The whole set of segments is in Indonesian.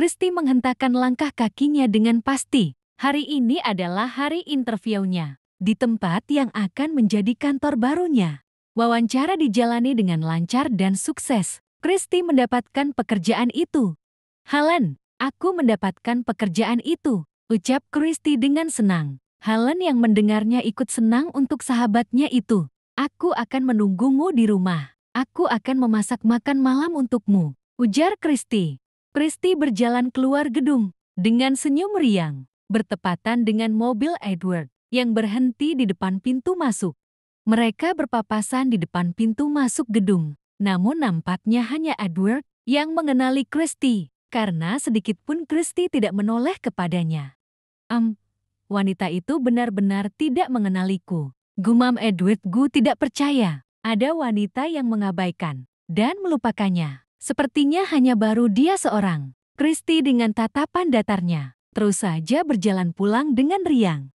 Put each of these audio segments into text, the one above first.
Christy menghentakkan langkah kakinya dengan pasti. Hari ini adalah hari interviewnya di tempat yang akan menjadi kantor barunya. Wawancara dijalani dengan lancar dan sukses. Christy mendapatkan pekerjaan itu. Helen, aku mendapatkan pekerjaan itu, ucap Christy dengan senang. Helen yang mendengarnya ikut senang untuk sahabatnya itu. Aku akan menunggumu di rumah. Aku akan memasak makan malam untukmu, ujar Christy. Christy berjalan keluar gedung dengan senyum riang, bertepatan dengan mobil Edward yang berhenti di depan pintu masuk. Mereka berpapasan di depan pintu masuk gedung, namun nampaknya hanya Edward yang mengenali Christy, karena sedikitpun Christy tidak menoleh kepadanya. Wanita itu benar-benar tidak mengenaliku, gumam Edward. Gue tidak percaya. Ada wanita yang mengabaikan dan melupakannya. Sepertinya hanya baru dia seorang. Christy dengan tatapan datarnya terus saja berjalan pulang dengan riang.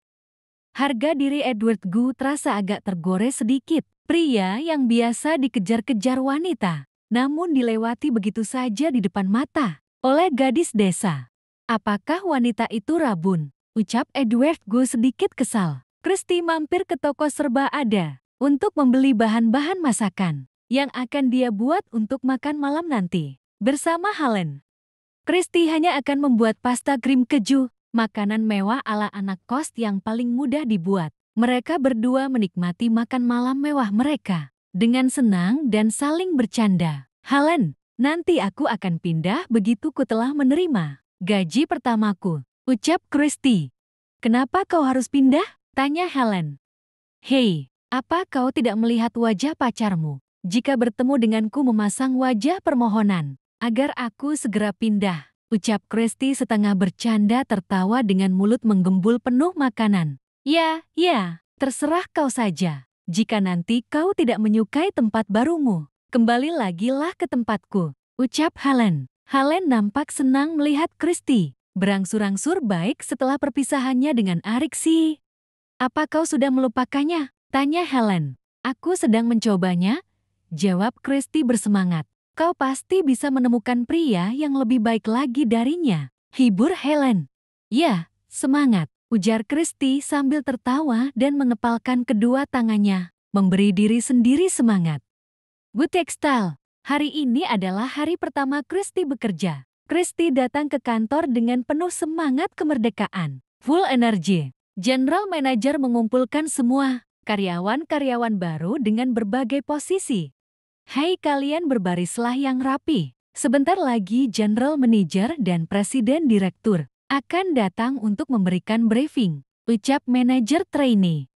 Harga diri Edward Gu terasa agak tergores sedikit. Pria yang biasa dikejar-kejar wanita, namun dilewati begitu saja di depan mata oleh gadis desa. Apakah wanita itu rabun? Ucap Edward Gu sedikit kesal. Christy mampir ke toko serba ada untuk membeli bahan-bahan masakan yang akan dia buat untuk makan malam nanti bersama Helen. Christy hanya akan membuat pasta krim keju, makanan mewah ala anak kos yang paling mudah dibuat. Mereka berdua menikmati makan malam mewah mereka dengan senang dan saling bercanda. Helen, nanti aku akan pindah begitu ku telah menerima gaji pertamaku, ucap Christy. Kenapa kau harus pindah? Tanya Helen. Hei, apa kau tidak melihat wajah pacarmu? Jika bertemu denganku memasang wajah permohonan agar aku segera pindah, ucap Christy setengah bercanda tertawa dengan mulut menggembul penuh makanan. Ya, terserah kau saja. Jika nanti kau tidak menyukai tempat barumu, kembali lagilah ke tempatku, ucap Helen. Helen nampak senang melihat Christy berangsur-angsur baik setelah perpisahannya dengan Ariksi. Apa kau sudah melupakannya? Tanya Helen. Aku sedang mencobanya, jawab Christy bersemangat. Kau pasti bisa menemukan pria yang lebih baik lagi darinya, hibur Helen. Ya, semangat, ujar Christy sambil tertawa dan mengepalkan kedua tangannya, memberi diri sendiri semangat. Gu Textile, hari ini adalah hari pertama Christy bekerja. Christy datang ke kantor dengan penuh semangat kemerdekaan, full energi. General Manager mengumpulkan semua karyawan-karyawan baru dengan berbagai posisi. Hai, kalian berbarislah yang rapi. Sebentar lagi General Manager dan Presiden Direktur akan datang untuk memberikan briefing, ucap manajer trainee.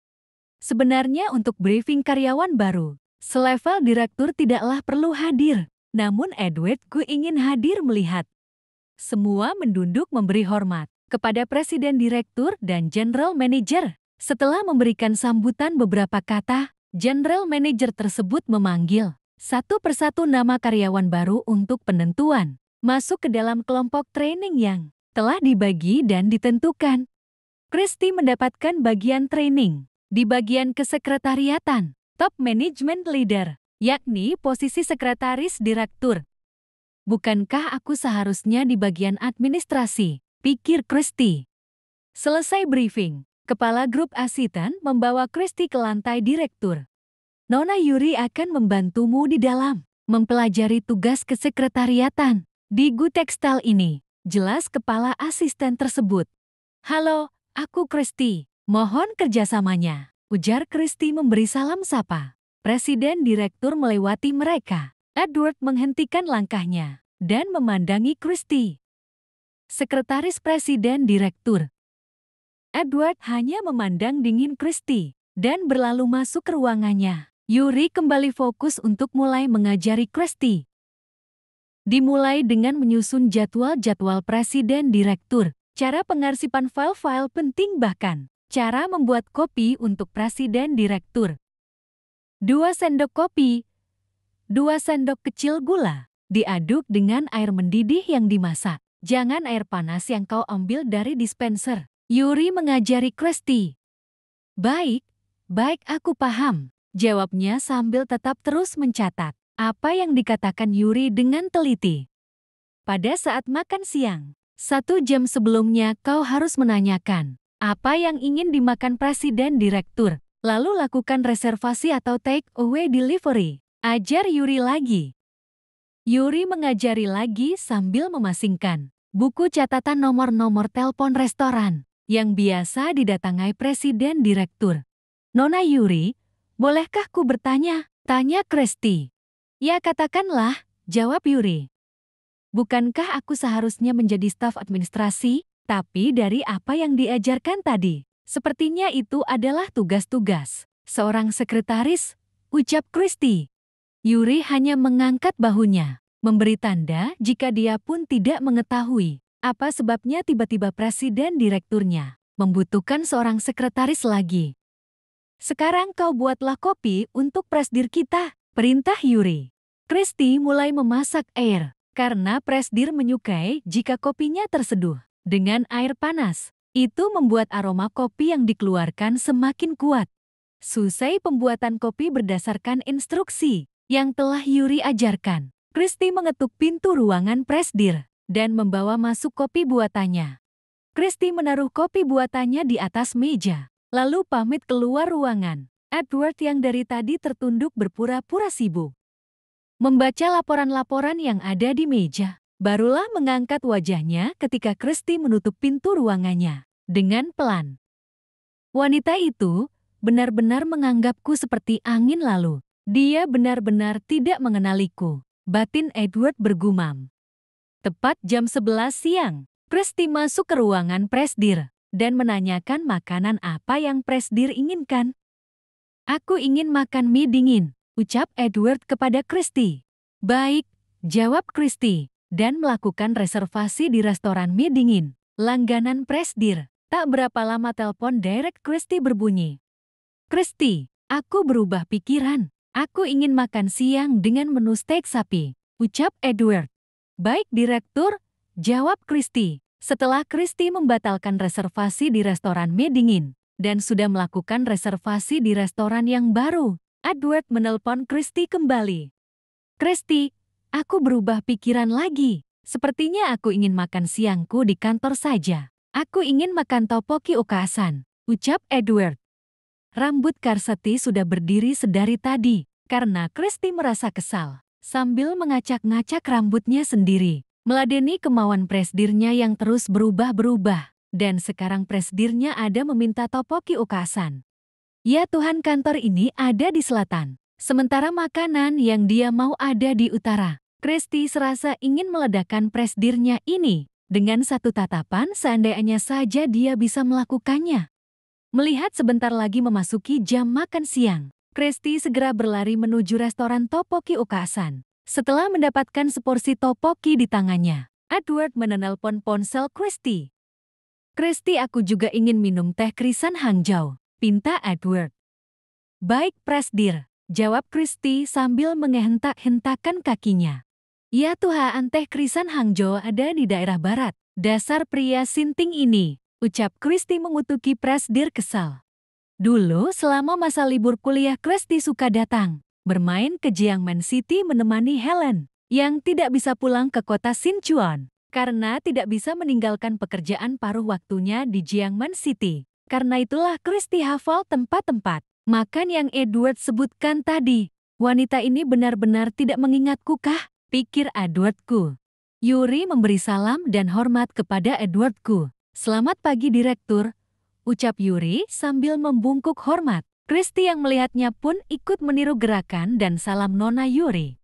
Sebenarnya untuk briefing karyawan baru, selevel direktur tidaklah perlu hadir. Namun Edward Gu ingin hadir melihat. Semua mendunduk memberi hormat kepada Presiden Direktur dan General Manager. Setelah memberikan sambutan beberapa kata, General Manager tersebut memanggil satu persatu nama karyawan baru untuk penentuan masuk ke dalam kelompok training yang telah dibagi dan ditentukan. Christy mendapatkan bagian training di bagian kesekretariatan, top management leader, yakni posisi sekretaris direktur. Bukankah aku seharusnya di bagian administrasi? Pikir Christy. Selesai briefing, kepala grup asisten membawa Christy ke lantai direktur. Nona Yuri akan membantumu di dalam mempelajari tugas kesekretariatan di Gu Textile ini, jelas kepala asisten tersebut. Halo, aku Christy. Mohon kerjasamanya, ujar Christy memberi salam sapa. Presiden Direktur melewati mereka. Edward menghentikan langkahnya dan memandangi Christy. Sekretaris Presiden Direktur. Edward hanya memandang dingin Christy dan berlalu masuk ke ruangannya. Yuri kembali fokus untuk mulai mengajari Christy. Dimulai dengan menyusun jadwal-jadwal Presiden Direktur, cara pengarsipan file-file penting bahkan cara membuat kopi untuk Presiden Direktur. 2 sendok kopi, 2 sendok kecil gula, diaduk dengan air mendidih yang dimasak. Jangan air panas yang kau ambil dari dispenser. Yuri mengajari Christy. Baik, aku paham, jawabnya sambil tetap terus mencatat apa yang dikatakan Yuri dengan teliti. Pada saat makan siang, 1 jam sebelumnya kau harus menanyakan apa yang ingin dimakan presiden direktur, lalu lakukan reservasi atau take away delivery. Ajar Yuri lagi. Yuri mengajari lagi sambil memasingkan buku catatan nomor-nomor telepon restoran yang biasa didatangi presiden direktur. Nona Yuri, bolehkah ku bertanya? Tanya Kresti. Ya katakanlah, jawab Yuri. Bukankah aku seharusnya menjadi staf administrasi? Tapi dari apa yang diajarkan tadi, sepertinya itu adalah tugas-tugas seorang sekretaris, ucap Kresti. Yuri hanya mengangkat bahunya, memberi tanda jika dia pun tidak mengetahui apa sebabnya tiba-tiba presiden direkturnya membutuhkan seorang sekretaris lagi. Sekarang kau buatlah kopi untuk presdir kita, perintah Yuri. Kresti mulai memasak air, karena presdir menyukai jika kopinya terseduh dengan air panas. Itu membuat aroma kopi yang dikeluarkan semakin kuat. Selesai pembuatan kopi berdasarkan instruksi yang telah Yuri ajarkan. Kresti mengetuk pintu ruangan presdir dan membawa masuk kopi buatannya. Kresti menaruh kopi buatannya di atas meja, lalu pamit keluar ruangan. Edward yang dari tadi tertunduk berpura-pura sibuk membaca laporan-laporan yang ada di meja. Barulah mengangkat wajahnya ketika Kresti menutup pintu ruangannya dengan pelan. Wanita itu benar-benar menganggapku seperti angin lalu. Dia benar-benar tidak mengenaliku, batin Edward bergumam. Tepat jam 11 siang, Kresti masuk ke ruangan presdir dan menanyakan makanan apa yang presdir inginkan. Aku ingin makan mie dingin, ucap Edward kepada Kresti. Baik, jawab Kresti, dan melakukan reservasi di restoran mie dingin langganan presdir. Tak berapa lama telepon direct Kresti berbunyi. Kresti, aku berubah pikiran. Aku ingin makan siang dengan menu steak sapi, ucap Edward. Baik direktur, jawab Kresti. Setelah Kresti membatalkan reservasi di restoran mie dingin dan sudah melakukan reservasi di restoran yang baru, Edward menelpon Kresti kembali. Kresti, aku berubah pikiran lagi. Sepertinya aku ingin makan siangku di kantor saja. Aku ingin makan topoki okasan, ucap Edward. Rambut Karseti sudah berdiri sedari tadi, karena Kresti merasa kesal. Sambil mengacak-ngacak rambutnya sendiri, meladeni kemauan presdirnya yang terus berubah-berubah. Dan sekarang presdirnya ada meminta topoki okasan. Ya Tuhan, kantor ini ada di selatan, sementara makanan yang dia mau ada di utara. Kresti serasa ingin meledakkan presdirnya ini dengan satu tatapan seandainya saja dia bisa melakukannya. Melihat sebentar lagi memasuki jam makan siang, Kresti segera berlari menuju restoran topoki okasan. Setelah mendapatkan seporsi topoki di tangannya, Edward menelpon ponsel Kresti. Kresti, aku juga ingin minum teh krisan Hangzhou, pinta Edward. Baik presdir, jawab Kresti sambil menghentak-hentakan kakinya. Ya Tuhan, teh krisan Hangzhou ada di daerah barat. Dasar pria sinting ini, ucap Kresti mengutuki presdir kesal. Dulu selama masa libur kuliah Kresti suka datang, bermain ke Jiangmen City menemani Helen, yang tidak bisa pulang ke kota Sichuan, karena tidak bisa meninggalkan pekerjaan paruh waktunya di Jiangmen City. Karena itulah Kresti hafal tempat-tempat makan yang Edward sebutkan tadi. Wanita ini benar-benar tidak mengingatku kah? Pikir Edwardku. Yuri memberi salam dan hormat kepada Edwardku. Selamat pagi direktur, ucap Yuri sambil membungkuk hormat. Kresti yang melihatnya pun ikut meniru gerakan dan salam Nona Yuri.